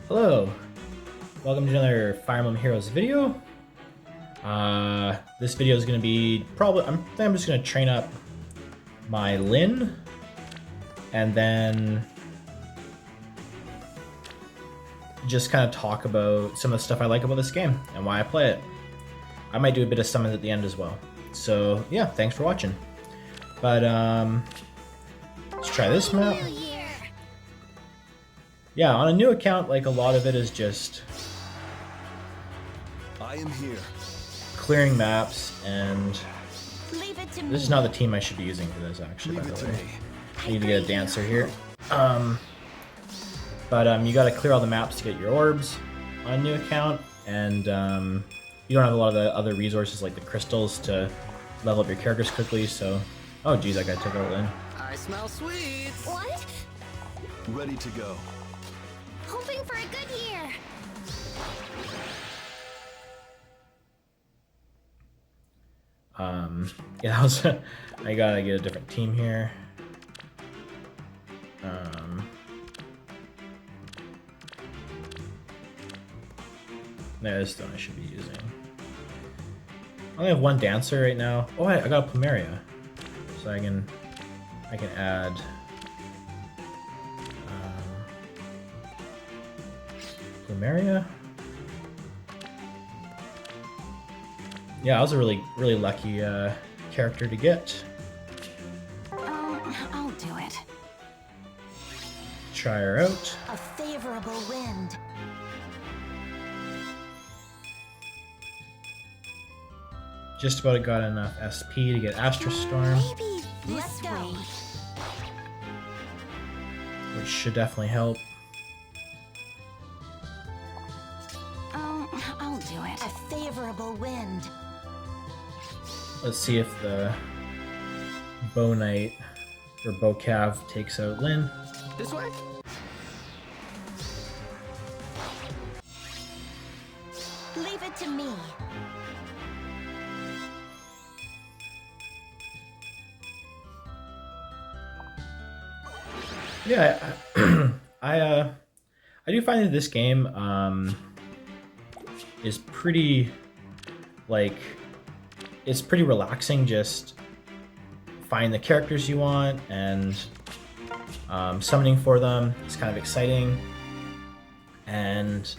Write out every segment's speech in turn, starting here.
Hello, welcome to another Fire Emblem Heroes video. This video is going to be I'm just going to train up my Lyn, and then just kind of talk about some of the stuff I like about this game and why I play it. I might do a bit of summons at the end as well. So yeah, thanks for watching. But let's try this map. Yeah, on a new account, like a lot of it is just I am here. Clearing maps, and this is not the team I should be using for this, actually, by the way. I need to get a dancer here. You gotta clear all the maps to get your orbs on a new account, and you don't have a lot of the other resources like the crystals to level up your characters quickly, so... Oh geez, that guy took out Lyn. I smell sweets. What? Ready to go. Hoping for a good year. Yeah, I gotta get a different team here. There's the one I should be using. I only have one dancer right now. Oh, I got a Plumeria, so I can add. Plumeria. Yeah, I was a really lucky character to get. I'll do it. Try her out. A favorable wind. Just about got enough SP to get Astra Storm, Maybe this way. which should definitely help. I'll do it. A favorable wind. Let's see if the Bow Knight or Bow Cav takes out Lyn. This way? Leave it to me. Yeah, I do find that this game is pretty, like, it's pretty relaxing. Just find the characters you want and summoning for them is kind of exciting, and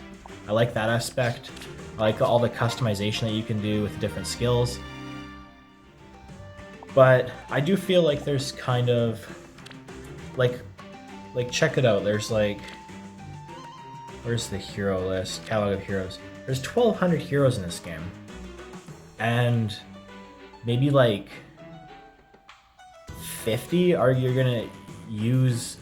I like that aspect. I like all the customization that you can do with different skills, but I do feel like there's kind of like check it out. There's like, where's the hero list? Catalog of heroes. There's 1,200 heroes in this game, and maybe like 50 are you're gonna use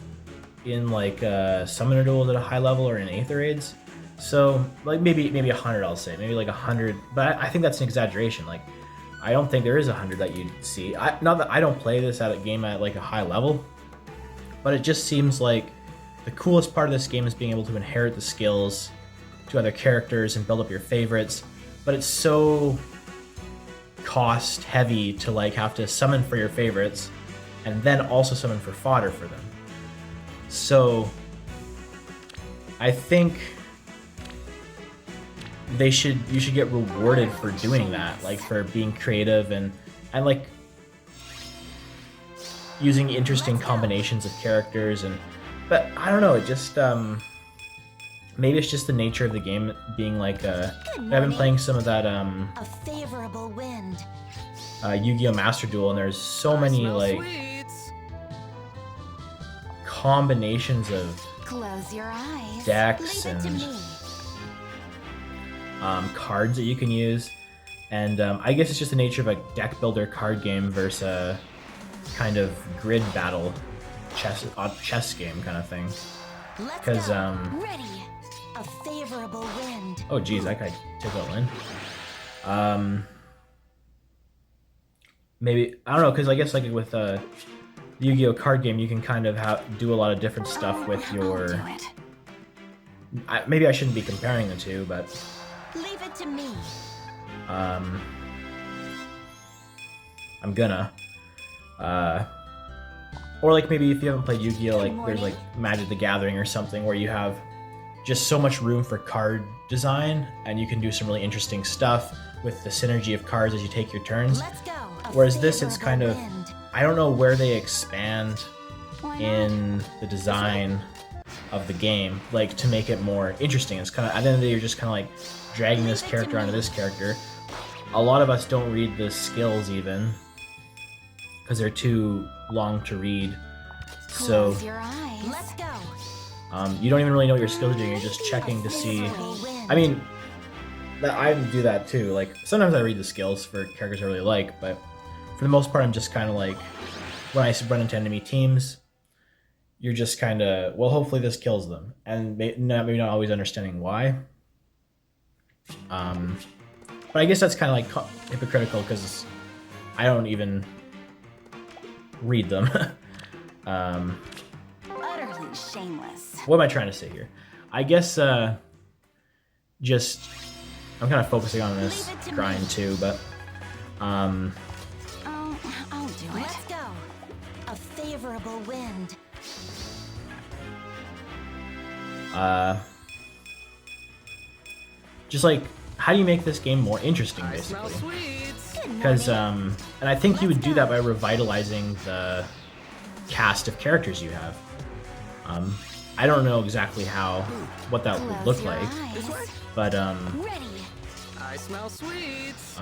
in like summoner duels at a high level or in Aether raids. So like maybe 100, I'll say, maybe like 100, but I think that's an exaggeration. Like, I don't think there is 100 that you'd see. Not that I don't play this at a game at like a high level, but it just seems like the coolest part of this game is being able to inherit the skills to other characters and build up your favorites, but it's so cost heavy to like have to summon for your favorites and then also summon for fodder for them. So I think you should get rewarded for doing that, like for being creative and like using interesting combinations of characters. But I don't know, it just maybe it's just the nature of the game being like I've been playing some of that A favorable wind. Yu-Gi-Oh! Master Duel, and there's so many like combinations of Close your eyes. decks Leave it to and me. cards that you can use, and I guess it's just the nature of a deck builder card game versus a kind of grid battle chess game kind of thing. Let's 'Cause, go. Ready. A favorable wind. Oh geez, that guy took out Lyn. Maybe, I don't know, because I guess like with a Yu-Gi-Oh! Card game, you can kind of do a lot of different stuff with I'll your... do it. Maybe I shouldn't be comparing the two, but Leave it to me. I'm gonna. Or like maybe if you haven't played Yu-Gi-Oh! Like there's like Magic the Gathering or something where you have just so much room for card design, and you can do some really interesting stuff with the synergy of cards as you take your turns. Let's go. A Whereas this, it's kind of, favorable wind. I don't know where they expand Why not? in the design of the game, like to make it more interesting. It's kind of, at the end of the day, you're just kind of like dragging this character onto this character. A lot of us don't read the skills even because they're too long to read. So Close your eyes. Let's go. you don't even really know what your skills are doing. You're just checking to see. Favorable wind. I mean, I do that too. Like sometimes I read the skills for characters I really like, but for the most part, I'm just kind of like, when I run into enemy teams, you're just kind of, well, hopefully this kills them, and maybe not always understanding why. But I guess that's kind of like hypocritical because I don't even read them. Utterly shameless. What am I trying to say here? I guess just I'm kind of focusing on this Leave it to grind me. too, but Oh, I'll do it. Let's go. A favorable wind. just like, how do you make this game more interesting, I smell basically? sweets. Good Because morning. and I think you would do that by revitalizing the cast of characters you have. I don't know exactly what that would Close look your like, eyes. This way. but Ready. I smell sweets.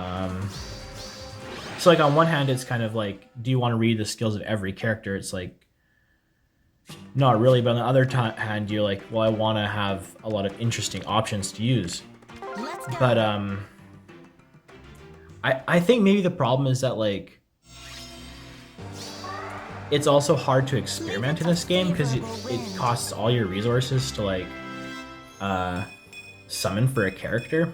so like on one hand, it's kind of like, do you want to read the skills of every character? It's like, not really, but on the other hand, you're like, well, I want to have a lot of interesting options to use. Let's go. But I think maybe the problem is that like it's also hard to experiment in this game because it costs all your resources to like summon for a character.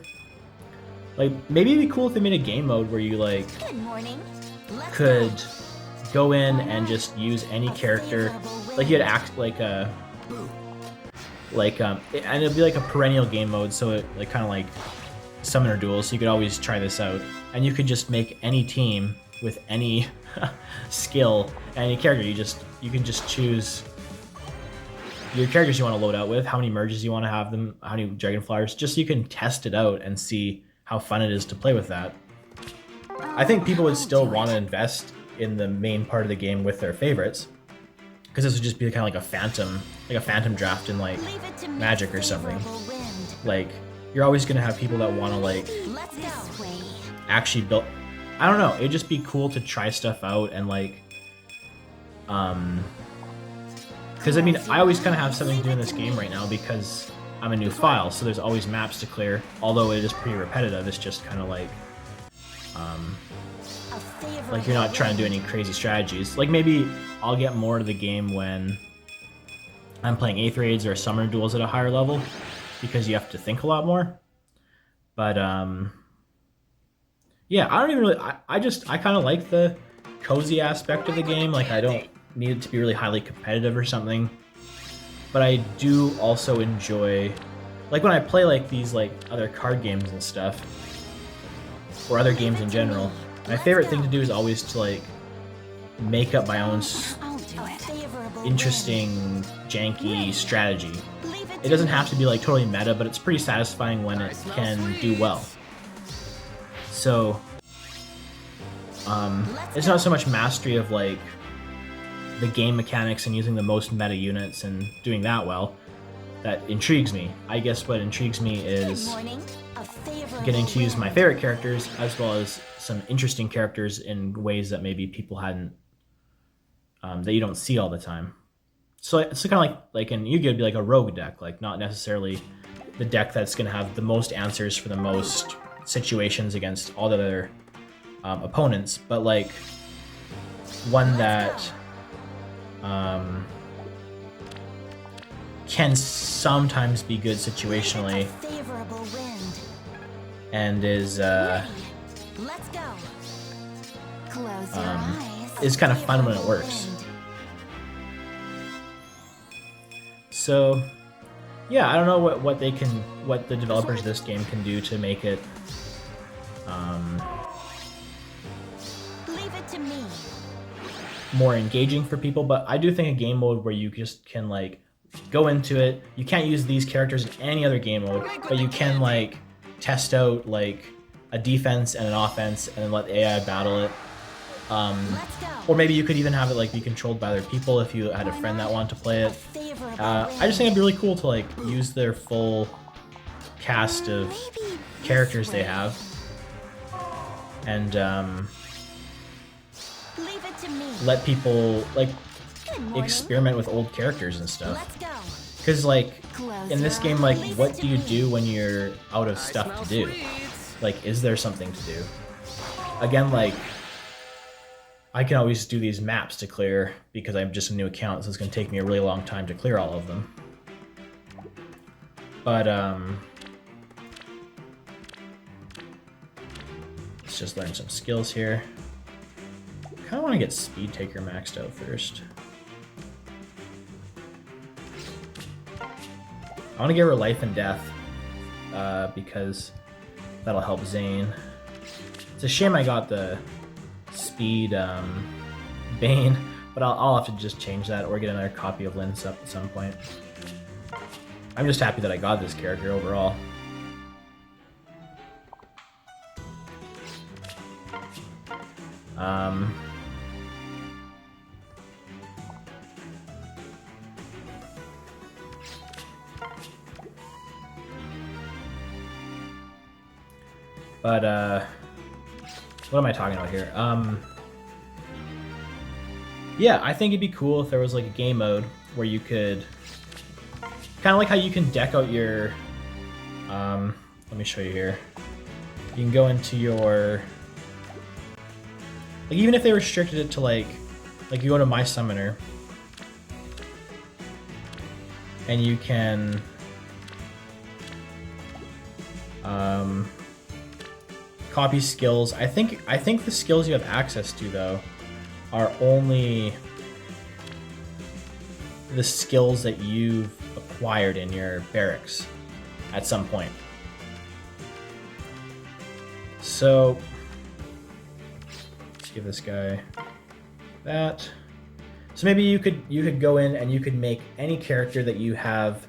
Like maybe it'd be cool if they made a game mode where you like Good morning. Let's could go. go in and just use any character, like you'd act like a and it'd be like a perennial game mode, so it like kind of like summoner duels, so you could always try this out, and you could just make any team with any skill, any character. You can just choose your characters you want to load out with, how many merges you want to have them, how many dragonflyers, just so you can test it out and see how fun it is to play with that. I think people would still want to invest in the main part of the game with their favorites, because this would just be kind of like a phantom draft in like Leave it to me. Magic or something. Favorable wind. Like you're always gonna have people that want to like Let's go. This way. actually build. I don't know. It'd just be cool to try stuff out and like, because I mean, I always kind of have something to do in this game right now because I'm a new file, so there's always maps to clear. Although it is pretty repetitive, it's just kind of like, A favorable like you're not trying to do wind. any crazy strategies. Like maybe I'll get more to the game when I'm playing 8th raids or summoner duels at a higher level, because you have to think a lot more. But yeah, I don't even really. I kind of like the cozy aspect of the game. Like I don't need it to be really highly competitive or something. But I do also enjoy, like when I play like these like other card games and stuff, or other games in general. My favorite thing to do is always to like make up my own I'll do it. Favorable interesting, janky strategy. wind. Leave It to doesn't me. have to be like totally meta, but it's pretty satisfying when it can do well. So, it's not so much mastery of like the game mechanics and using the most meta units and doing that well that intrigues me. I guess what intrigues me Good is morning. A favorable getting to use my wind. favorite characters as well as some interesting characters in ways that maybe people hadn't, that you don't see all the time. So it's kind of like in Yu-Gi-Oh! It'd be like a rogue deck, like not necessarily the deck that's going to have the most answers for the most situations against all the other opponents, but like one that can sometimes be good situationally A favorable wind. and is Ready. Let's go. Close your eyes. is kind of fun when it Favorable works. wind. So yeah, I don't know what the developers of this game can do to make it Leave it to me. more engaging for people, but I do think a game mode where you just can like go into it. You can't use these characters in any other game mode, but you can like test out like a defense and an offense and then let the AI battle it. Or maybe you could even have it like be controlled by other people if you had a friend that wanted to play it. I just think it'd be really cool to like use their full cast of characters they have, and let people like experiment with old characters and stuff. Because like in this game, like what do you do when you're out of stuff to do? Like, is there something to do? Again, like I can always do these maps to clear because I'm just a new account, so it's gonna take me a really long time to clear all of them. But let's just learn some skills here. I kind of want to get Speed Taker maxed out first. I want to give her Life and Death because that'll help Zane. It's a shame I got the Speed Bane, but I'll have to just change that or get another copy of Lin's up at some point. I'm just happy that I got this character overall. But what am I talking about here? Yeah, I think it'd be cool if there was like a game mode where you could kind of like how you can deck out your let me show you here. You can go into your, like, even if they restricted it to like you go to My Summoner and you can copy skills. I think the skills you have access to though are only the skills that you've acquired in your barracks at some point. So let's give this guy that. So maybe you could go in and you could make any character that you have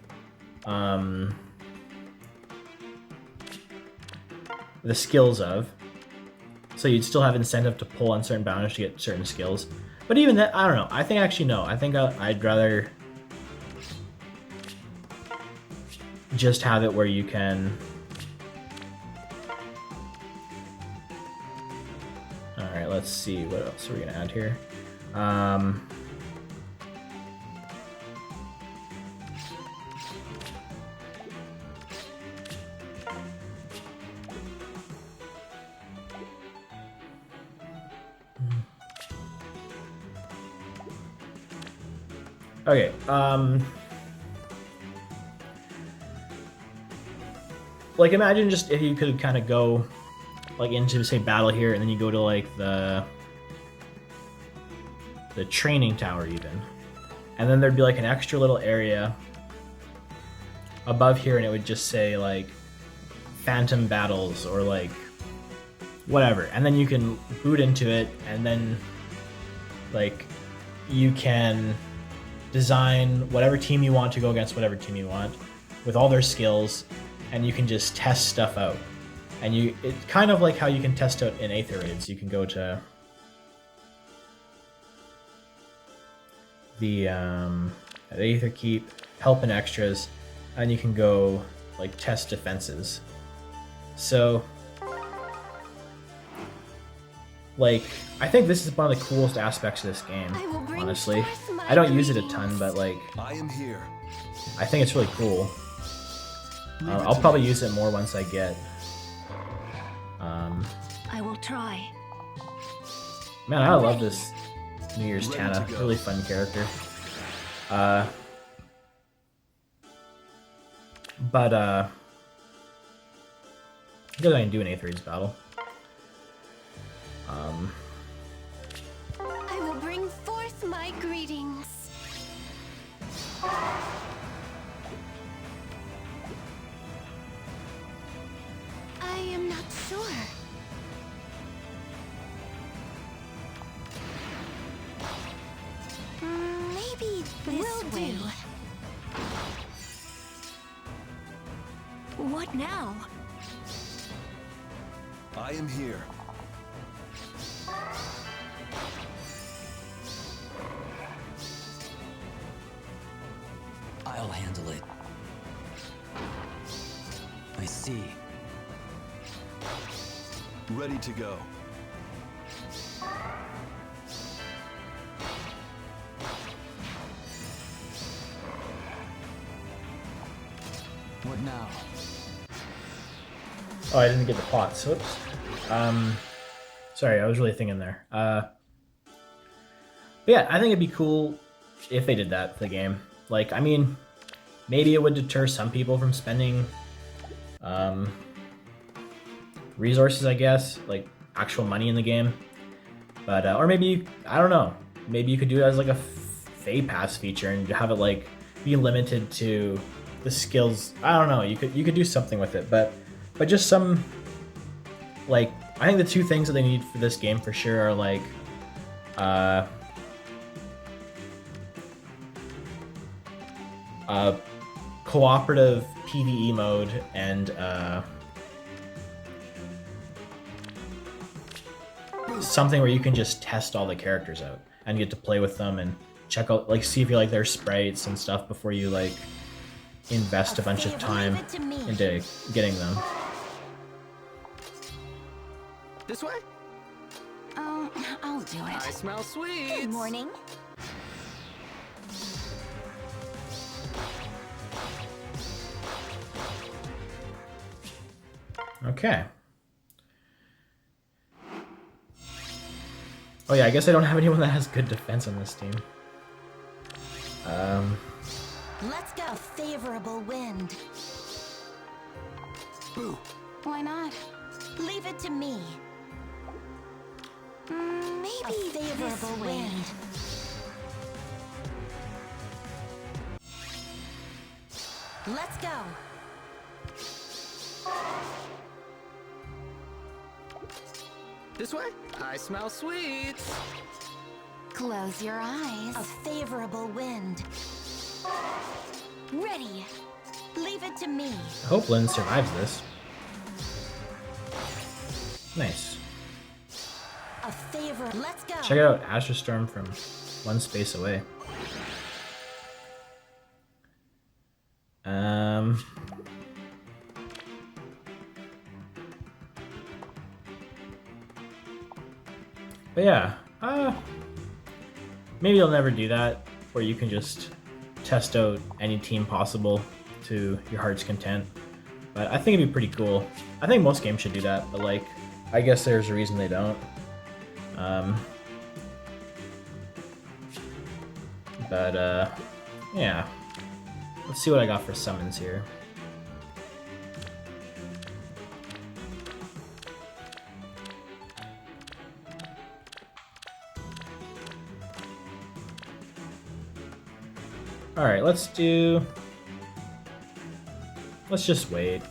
the skills of. So you'd still have incentive to pull on certain boundaries to get certain skills. But even that, I don't know. I think actually no. I think I'd rather just have it where you can. All right, let's see what else are we gonna add here. Okay, like imagine just if you could kind of go like into say battle here and then you go to like the training tower even, and then there'd be like an extra little area above here and it would just say like Phantom Battles or like whatever, and then you can boot into it and then like you can design whatever team you want to go against whatever team you want with all their skills, and you can just test stuff out. And it's kind of like how you can test out in Aether Raids. You can go to the Aether Keep, Help and Extras, and you can go like test defenses. So like I think this is one of the coolest aspects of this game, honestly. I don't use it a ton, but like I am here. I think it's really cool. I'll probably use it more once I get. I will try. Man, I love this New Year's Tana. Really fun character. But I guess I can do an Aether Raids battle. I will bring forth my greetings. I am not sure. Maybe this will way. Do. What now? I am here. I'll handle it. I see. Ready to go. What now? Oh, I didn't get the pots. Whoops. Sorry, I was really thinking there. But yeah, I think it'd be cool if they did that for the game. Like, I mean, maybe it would deter some people from spending resources, I guess, like actual money in the game. But or maybe, I don't know, maybe you could do it as like a FEH Pass feature and have it like be limited to the skills. I don't know. You could do something with it, but just some, like, I think the two things that they need for this game for sure are like cooperative PvE mode and something where you can just test all the characters out and get to play with them and check out, like, see if you like their sprites and stuff before you like invest a bunch of time into getting them. This way? I'll do it. I smell sweets. Good morning. Okay. Oh yeah, I guess I don't have anyone that has good defense on this team. Let's go. A favorable wind. Boo. Why not? Leave it to me. Maybe a favorable wind. Let's go. This way? I smell sweets. Close your eyes. A favorable wind. Ready. Leave it to me. I hope Lynn survives this. Nice. A favor. Let's go. Check out Asher Storm from one space away. But yeah, maybe they'll never do that, where you can just test out any team possible to your heart's content. But I think it'd be pretty cool. I think most games should do that, but like, I guess there's a reason they don't. Yeah. Let's see what I got for summons here. Alright, let's just wait.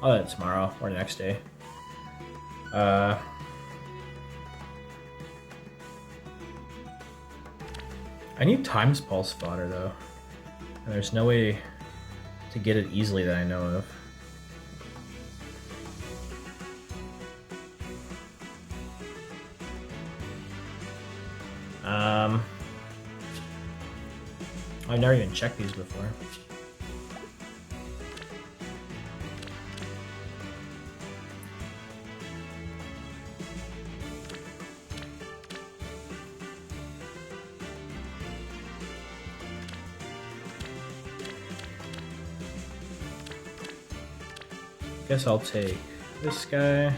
I'll do it tomorrow or next day. I need Times Pulse fodder though, and there's no way to get it easily that I know of. I've never even checked these before. Guess I'll take this guy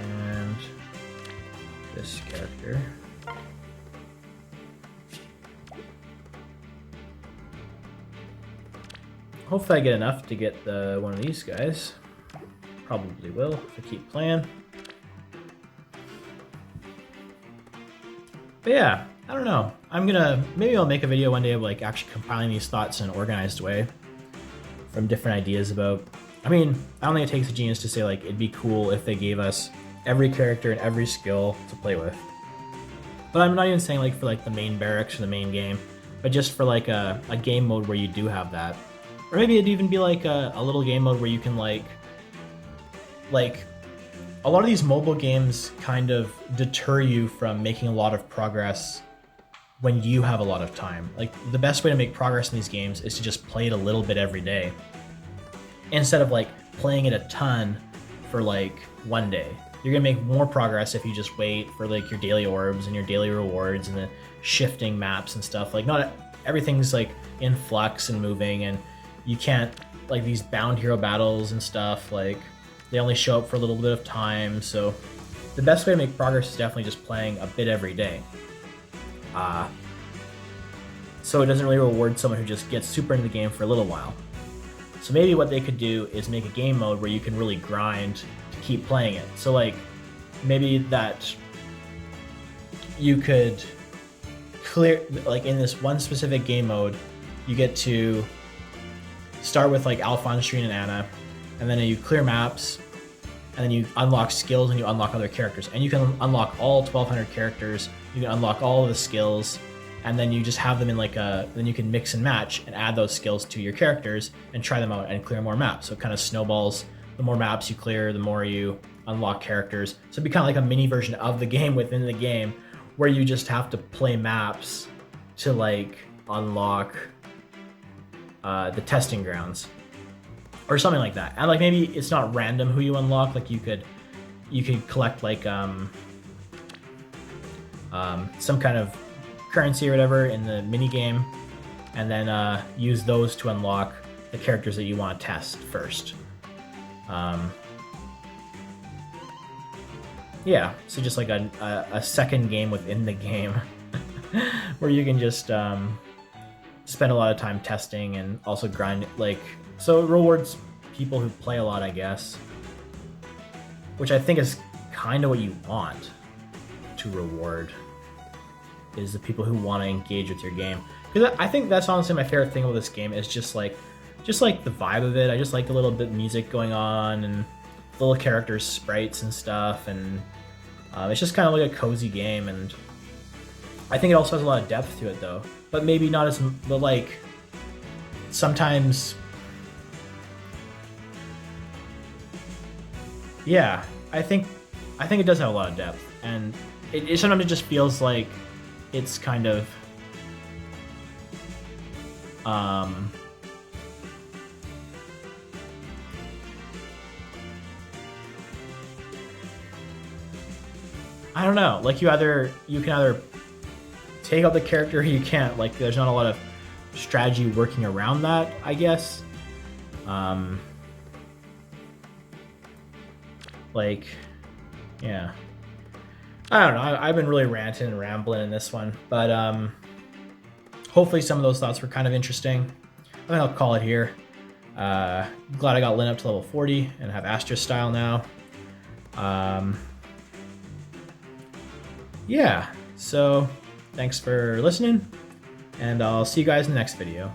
and this character. Hopefully I get enough to get one of these guys. Probably will if I keep playing. But yeah, I don't know. Maybe I'll make a video one day of like actually compiling these thoughts in an organized way from different ideas about, I mean, I don't think it takes a genius to say like it'd be cool if they gave us every character and every skill to play with. But I'm not even saying like for like the main barracks or the main game, but just for like a game mode where you do have that. Or maybe it'd even be like a little game mode where you can like a lot of these mobile games kind of deter you from making a lot of progress when you have a lot of time. Like the best way to make progress in these games is to just play it a little bit every day instead of like playing it a ton for like one day. You're gonna make more progress if you just wait for like your daily orbs and your daily rewards and the shifting maps and stuff. Like not everything's like in flux and moving, and you can't like these bound hero battles and stuff, like they only show up for a little bit of time. So the best way to make progress is definitely just playing a bit every day. So it doesn't really reward someone who just gets super into the game for a little while. So maybe what they could do is make a game mode where you can really grind to keep playing it. So like maybe that you could clear, like in this one specific game mode, you get to start with like Alphonse, Shireen, and Anna, and then you clear maps, and then you unlock skills and you unlock other characters. And you can unlock all 1,200 characters, you can unlock all of the skills, and then you just have them in like then you can mix and match and add those skills to your characters and try them out and clear more maps. So it kind of snowballs. The more maps you clear, the more you unlock characters. So it'd be kind of like a mini version of the game within the game where you just have to play maps to like unlock the testing grounds or something like that. And like maybe it's not random who you unlock. Like you could collect like some kind of currency or whatever in the mini game, and then use those to unlock the characters that you want to test first. Yeah, so just like a second game within the game where you can just spend a lot of time testing and also grind, like, so it rewards people who play a lot, I guess, which I think is kind of what you want to reward, is the people who want to engage with your game. Because I think that's honestly my favorite thing about this game, is just like the vibe of it. I just like the little bit of music going on and little characters, sprites and stuff, and it's just kind of like a cozy game. And I think it also has a lot of depth to it though, but maybe not as, but like sometimes, yeah, I think it does have a lot of depth, and it sometimes it just feels like it's kind of I don't know, like you can either take out the character or you can't. Like there's not a lot of strategy working around that, I guess. Like, yeah, I don't know. I've been really ranting and rambling in this one, but hopefully some of those thoughts were kind of interesting. I think I'll call it here. Glad I got Lynn up to level 40 and have Astra style now. Yeah, so thanks for listening, and I'll see you guys in the next video.